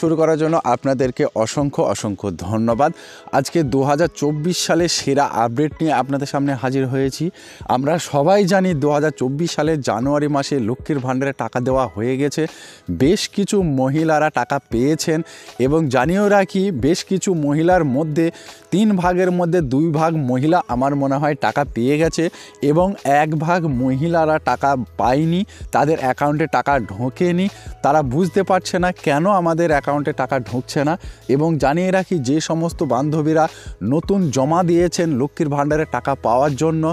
শুরু করার জন্য আপনাদেরকে অসংখ্য ধন্যবাদ। আজকে 2024 সালের সেরা আপডেট নিয়ে আপনাদের সামনে হাজির হয়েছি। আমরা সবাই জানি 2024 সালের জানুয়ারি মাসে লক্ষ্মীর ভাণ্ডারে টাকা দেওয়া হয়ে গেছে। বেশ কিছু মহিলারা টাকা পেয়েছেন এবং জানিয়েও রাখি বেশ কিছু মহিলার মধ্যে 3 ভাগের মধ্যে 2 ভাগ মহিলা আমার মনে হয় টাকা পেয়ে গেছে এবং 1 ভাগ মহিলারা টাকা পায়নি, তাদের অ্যাকাউন্টে টাকা ঢোকেনি। তারা বুঝতে পারছে না কেন আমাদের অ্যাকাউন্টে টাকা ঢুকছে না। এবং জানিয়ে রাখি যে সমস্ত বান্ধবীরা নতুন জমা দিয়েছেন লক্ষ্মীর ভাণ্ডারে টাকা পাওয়ার জন্য,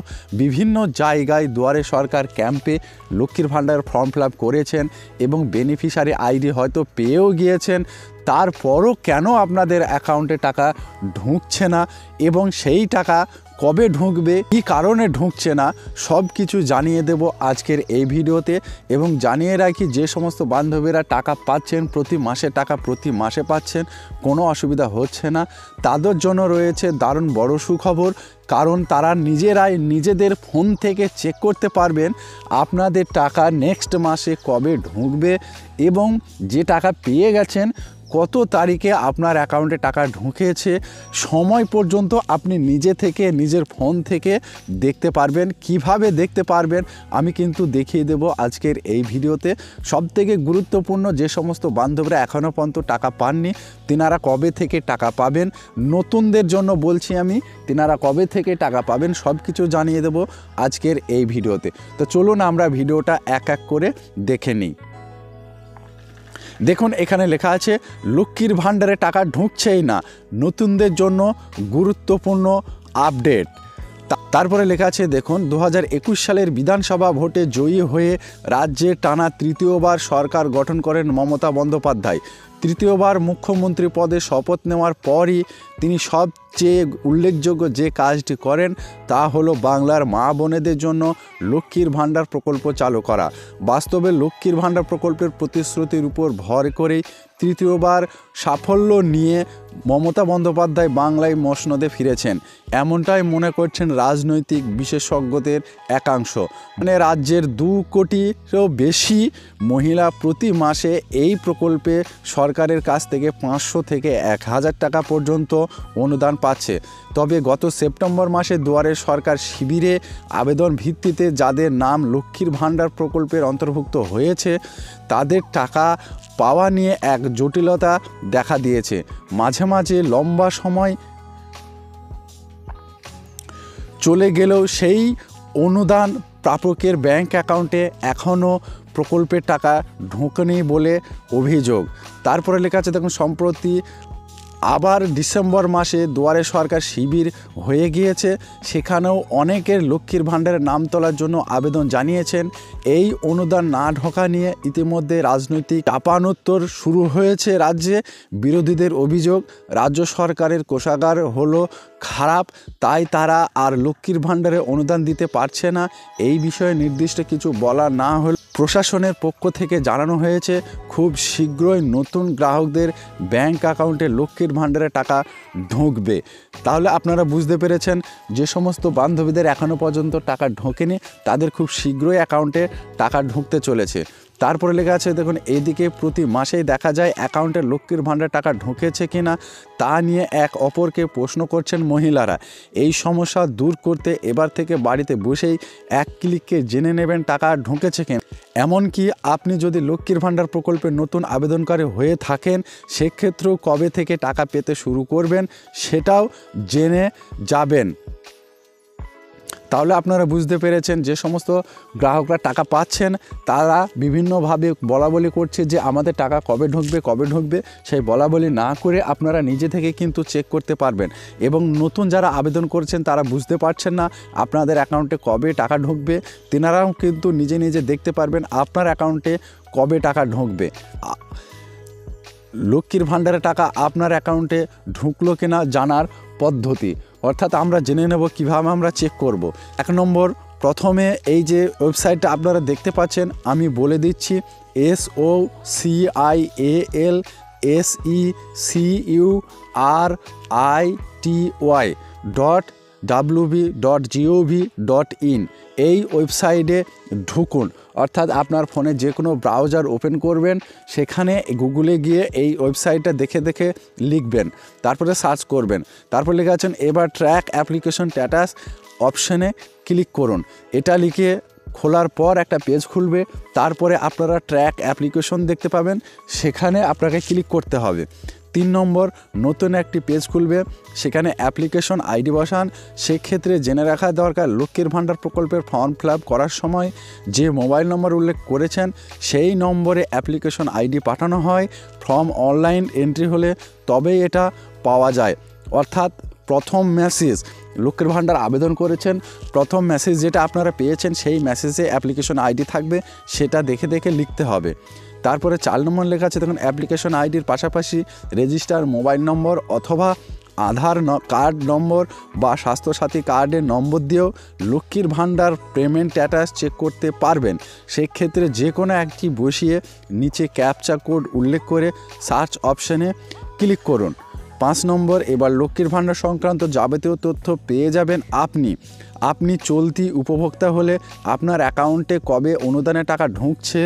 বিভিন্ন জায়গায় দুয়ারে সরকার ক্যাম্পে লক্ষ্মীর ভাণ্ডারের ফর্ম ফিল আপ করেছেন এবং বেনিফিশিয়ারি আইডি হয়তো পেয়েও গিয়েছেন, তারপরও কেন আপনাদের অ্যাকাউন্টে টাকা ঢুকছে না এবং সেই টাকা কবে ঢুকবে, কী কারণে ঢুকছে না, সব কিছু জানিয়ে দেব আজকের এই ভিডিওতে। এবং জানিয়ে রাখি যে সমস্ত বান্ধবীরা টাকা পাচ্ছেন, প্রতি মাসে পাচ্ছেন, কোনো অসুবিধা হচ্ছে না, তাদের জন্য রয়েছে দারুণ বড় সুখবর। কারণ তারা নিজেরাই নিজেদের ফোন থেকে চেক করতে পারবেন আপনাদের টাকা নেক্সট মাসে কবে ঢুকবে এবং যে টাকা পেয়ে গেছেন কত তারিখে আপনার অ্যাকাউন্টে টাকা ঢুকেছে সময় পর্যন্ত আপনি নিজে থেকে নিজের ফোন থেকে দেখতে পারবেন। কিভাবে দেখতে পারবেন আমি কিন্তু দেখিয়ে দেব আজকের এই ভিডিওতে। সবথেকে গুরুত্বপূর্ণ, যে সমস্ত বান্ধবরা এখনও পর্যন্ত টাকা পাননি তিনারা কবে থেকে টাকা পাবেন, নতুনদের জন্য বলছি আমি, তিনারা কবে থেকে টাকা পাবেন সব কিছু জানিয়ে দেব আজকের এই ভিডিওতে। তো চলুন আমরা ভিডিওটা এক এক করে দেখে নিই। দেখুন এখানে লেখা আছে লক্ষ্মীর ভাণ্ডারে টাকা ঢুকছেই না, নতুনদের জন্য গুরুত্বপূর্ণ আপডেট। তারপরে লেখা আছে দেখুন 2021 সালের বিধানসভা ভোটে জয়ী হয়ে রাজ্যে টানা তৃতীয়বার সরকার গঠন করেন মমতা বন্দ্যোপাধ্যায়। তৃতীয়বার মুখ্যমন্ত্রী পদে শপথ নেওয়ার পরই তিনি সবচেয়ে উল্লেখযোগ্য যে কাজটি করেন তা হলো বাংলার মা বোনেদের জন্য লক্ষ্মীর ভাণ্ডার প্রকল্প চালু করা। বাস্তবে লক্ষ্মীর ভাণ্ডার প্রকল্পের প্রতিশ্রুতির উপর ভর করেই তৃতীয়বার সাফল্য নিয়ে মমতা বন্দ্যোপাধ্যায় বাংলায় মসনদে ফিরেছেন, এমনটাই মনে করছেন রাজনৈতিক বিশেষজ্ঞদের একাংশ। মানে রাজ্যের 2 কোটিরও বেশি মহিলা প্রতি মাসে এই প্রকল্পে সরকারের কাছ থেকে 500 থেকে 1000 টাকা পর্যন্ত অনুদান পাচ্ছে। তবে গত সেপ্টেম্বর মাসে দুয়ারে সরকার শিবিরে আবেদন ভিত্তিতে যাদের নাম লক্ষ্মীর ভাণ্ডার প্রকল্পের অন্তর্ভুক্ত হয়েছে তাদের টাকা পাওয়া নিয়ে এক জটিলতা দেখা দিয়েছে। মাঝে মাঝে লম্বা সময় চলে গেলেও সেই অনুদান প্রাপকের ব্যাংক অ্যাকাউন্টে এখনও প্রকল্পের টাকা ঢোকেনি বলে অভিযোগ। তারপরে লেখা আছে দেখুন সম্প্রতি আবার ডিসেম্বর মাসে দুয়ারে সরকার শিবির হয়ে গিয়েছে, সেখানেও অনেকের লক্ষ্মীর ভাণ্ডারের নাম তোলার জন্য আবেদন জানিয়েছেন। এই অনুদান না ঢোকা নিয়ে ইতিমধ্যে রাজনৈতিক চাপানোত্তর শুরু হয়েছে রাজ্যে। বিরোধীদের অভিযোগ রাজ্য সরকারের কোষাগার হলো খারাপ, তাই তারা আর লক্ষ্মীর ভাণ্ডারে অনুদান দিতে পারছে না। এই বিষয়ে নির্দিষ্ট কিছু বলা না হলে প্রশাসনের পক্ষ থেকে জানানো হয়েছে খুব শীঘ্রই নতুন গ্রাহকদের ব্যাংক অ্যাকাউন্টে লক্ষ্মীর ভাণ্ডারে টাকা ঢুকবে। তাহলে আপনারা বুঝতে পেরেছেন যে সমস্ত বান্ধবীদের এখনও পর্যন্ত টাকা ঢোকেনি তাদের খুব শীঘ্রই অ্যাকাউন্টে টাকা ঢুকতে চলেছে। তারপরে লেখা আছে দেখুন এদিকে প্রতি মাসেই দেখা যায় অ্যাকাউন্টে লক্ষ্মীর ভাণ্ডার টাকা ঢুকেছে কিনা তা নিয়ে এক অপরকে প্রশ্ন করছেন মহিলারা। এই সমস্যা দূর করতে এবার থেকে বাড়িতে বসেই এক ক্লিকে জেনে নেবেন টাকা ঢুকেছে কিনা। এমনকি আপনি যদি লক্ষ্মীর ভাণ্ডার প্রকল্পের নতুন আবেদনকারী হয়ে থাকেন সেক্ষেত্রেও কবে থেকে টাকা পেতে শুরু করবেন সেটাও জেনে যাবেন। তাহলে আপনারা বুঝতে পেরেছেন যে সমস্ত গ্রাহকরা টাকা পাচ্ছেন তারা বিভিন্নভাবে বলাবলি করছে যে আমাদের টাকা কবে ঢুকবে, সেই বলাবলি না করে আপনারা নিজে থেকে কিন্তু চেক করতে পারবেন। এবং নতুন যারা আবেদন করছেন তারা বুঝতে পারছেন না আপনাদের অ্যাকাউন্টে কবে টাকা ঢুকবে, তেনারাও কিন্তু নিজে নিজে দেখতে পারবেন আপনার অ্যাকাউন্টে কবে টাকা ঢুকবে। লক্ষ্মীর ভাণ্ডারে টাকা আপনার অ্যাকাউন্টে ঢুকলো কিনা জানার পদ্ধতি, অর্থাৎ আমরা জেনে নেব কিভাবে আমরা চেক করব। 1 নম্বর, প্রথমে এই যে ওয়েবসাইটটা আপনারা দেখতে পাচ্ছেন আমি বলে দিচ্ছি SOCIALSECURITY www.gov.in এই ওয়েবসাইটে ঢুকুন। অর্থাৎ আপনার ফোনে যে কোনো ব্রাউজার ওপেন করবেন, সেখানে গুগলে গিয়ে এই ওয়েবসাইটটা দেখে লিখবেন, তারপরে সার্চ করবেন। তারপর লেখা আছেন এবার ট্র্যাক অ্যাপ্লিকেশন স্ট্যাটাস অপশানে ক্লিক করুন। এটা লিখে খোলার পর একটা পেজ খুলবে, তারপরে আপনারা ট্র্যাক অ্যাপ্লিকেশন দেখতে পাবেন, সেখানে আপনাকে ক্লিক করতে হবে। 3 নম্বর, নতুন একটি পেজ খুলবে, সেখানে অ্যাপ্লিকেশন আইডি বসান। সেক্ষেত্রে জেনে রাখা দরকার, লক্ষ্মীর ভাণ্ডার প্রকল্পের ফর্ম ফিল আপ করার সময় যে মোবাইল নম্বর উল্লেখ করেছেন সেই নম্বরে অ্যাপ্লিকেশন আইডি পাঠানো হয়। ফর্ম অনলাইন এন্ট্রি হলে তবেই এটা পাওয়া যায়। অর্থাৎ প্রথম মেসেজ, লক্ষ্মীর ভাণ্ডার আবেদন করেছেন, প্রথম মেসেজ যেটা আপনারা পেয়েছেন সেই মেসেজে অ্যাপ্লিকেশন আইডি থাকবে, সেটা দেখে লিখতে হবে। তারপরে 4 নম্বর লেখা আছে দেখুন, অ্যাপ্লিকেশন আইডির পাশাপাশি রেজিস্টার মোবাইল নম্বর অথবা আধার কার্ড নম্বর বা স্বাস্থ্যসাথী কার্ডের নম্বর দিয়েও লক্ষ্মীর ভাণ্ডার পেমেন্ট স্ট্যাটাস চেক করতে পারবেন। সেক্ষেত্রে যে কোনো একটি বসিয়ে নিচে ক্যাপচা কোড উল্লেখ করে সার্চ অপশানে ক্লিক করুন। 5 নম্বর, এবার লক্ষ্মীর ভাণ্ডার সংক্রান্ত যাবতীয় তথ্য পেয়ে যাবেন আপনি চলতি উপভোক্তা হলে আপনার অ্যাকাউন্টে কবে অনুদানের টাকা ঢুকছে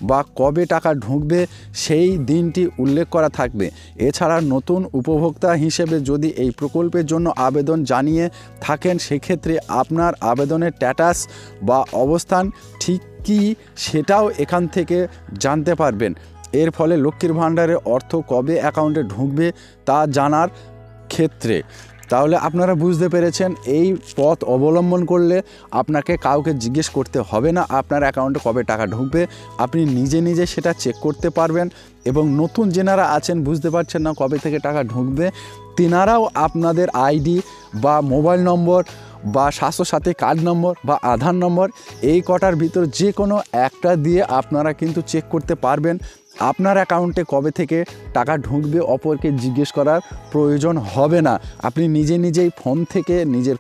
বা কবে টাকা ঢুকবে সেই দিনটি উল্লেখ করা থাকবে। এছাড়া নতুন উপভোক্তা হিসেবে যদি এই প্রকল্পের জন্য আবেদন জানিয়ে থাকেন, সেক্ষেত্রে আপনার আবেদনের স্ট্যাটাস বা অবস্থান ঠিক কী সেটাও এখান থেকে জানতে পারবেন। এর ফলে লক্ষ্মীর ভাণ্ডারের অর্থ কবে অ্যাকাউন্টে ঢুকবে তা জানার ক্ষেত্রে। তাহলে আপনারা বুঝতে পেরেছেন, এই পথ অবলম্বন করলে আপনাকে কাউকে জিজ্ঞেস করতে হবে না আপনার অ্যাকাউন্টে কবে টাকা ঢুকবে, আপনি নিজে সেটা চেক করতে পারবেন। এবং নতুন যেনারা আছেন, বুঝতে পারছেন না কবে থেকে টাকা ঢুকবে, তেনারাও আপনাদের আইডি বা মোবাইল নম্বর বা স্বাস্থ্যসাথী কার্ড নম্বর বা আধার নম্বর এই কটার ভিতর যে কোনো একটা দিয়ে আপনারা কিন্তু চেক করতে পারবেন আপনার অ্যাকাউন্টে কবে থেকে টাকা ঢুকবে। অপরকে জিজ্ঞেস করার প্রয়োজন হবে না, আপনি নিজেই নিজের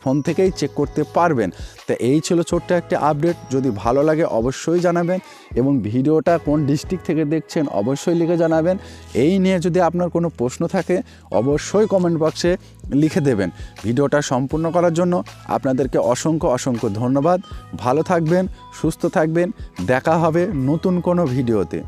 ফোন থেকেই চেক করতে পারবেন। তো এই ছিল ছোট্ট একটা আপডেট। যদি ভালো লাগে অবশ্যই জানাবেন, এবং ভিডিওটা কোন ডিস্ট্রিক্ট থেকে দেখছেন অবশ্যই লিখে জানাবেন। এই নিয়ে যদি আপনার কোনো প্রশ্ন থাকে অবশ্যই কমেন্ট বক্সে লিখে দেবেন। ভিডিওটা সম্পূর্ণ করার জন্য আপনাদেরকে অসংখ্য ধন্যবাদ। ভালো থাকবেন, সুস্থ থাকবেন, দেখা হবে নতুন কোনো ভিডিওতে।